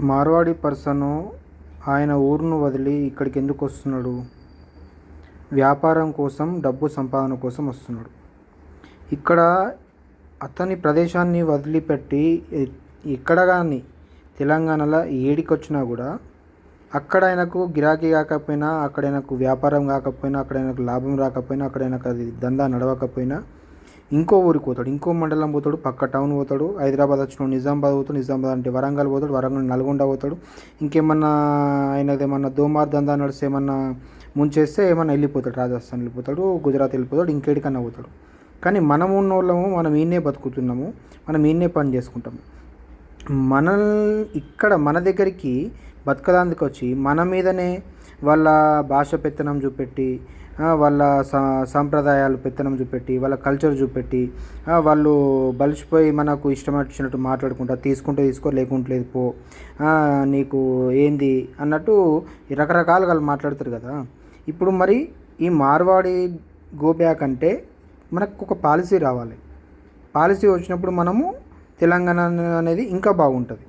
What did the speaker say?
Marwadi person ఆయన ఊరును వదిలి ఇక్కడికి ఎందుకు వస్తున్నాడు? వ్యాపారం కోసం, డబ్బు సంపాదన కోసం వస్తున్నాడు. ఇక్కడ అతని ప్రదేశాన్ని వదిలిపెట్టి ఇక్కడ కానీ తెలంగాణలో ఏడికొచ్చినా కూడా అక్కడ ఆయనకు గిరాకీ కాకపోయినా, అక్కడ ఆయనకు వ్యాపారం కాకపోయినా, అక్కడ ఆయనకు లాభం రాకపోయినా, అక్కడ ఆయనకు అది దందా నడవకపోయినా ఇంకో ఊరికి పోతాడు, ఇంకో మండలం పోతాడు, పక్క టౌన్ పోతాడు. హైదరాబాద్ వచ్చిన నిజామాబాద్ పోతాడు, నిజామాబాద్ అంటే వరంగల్ పోతాడు, వరంగల్ నల్గొండ పోతాడు. ఇంకేమన్నా ఆయనది ఏమన్నా దోమార్ దందా నడిస్తే ఏమన్నా ముంచేస్తే ఏమన్నా వెళ్ళిపోతాడు, రాజస్థాన్ వెళ్ళిపోతాడు, గుజరాత్ వెళ్ళిపోతాడు, ఇంకేడికన్నా పోతాడు. కానీ మనం ఉన్నోళ్ళము, మనం ఈయనే బతుకుతున్నాము, మనం ఈయనే పని చేసుకుంటాము. ఇక్కడ మన దగ్గరికి బతకడానికి వచ్చి మన మీదనే వాళ్ళ భాష పెత్తనం చూపెట్టి, వాళ్ళ సాంప్రదాయాలు పెత్తనం చూపెట్టి, వాళ్ళ కల్చర్ చూపెట్టి, వాళ్ళు బలిసిపోయి మనకు ఇష్టం వచ్చినట్టు మాట్లాడుకుంటా, తీసుకుంటే తీసుకో లేకుంటే లేదు పో, నీకు ఏంది అన్నట్టు రకరకాలుగా వాళ్ళు మాట్లాడతారు కదా. ఇప్పుడు మరి ఈ మార్వాడి గో బ్యాక్ అంటే మనకు ఒక పాలసీ రావాలి. పాలసీ వచ్చినప్పుడు మనము తెలంగాణ అనేది ఇంకా బాగుంటుంది.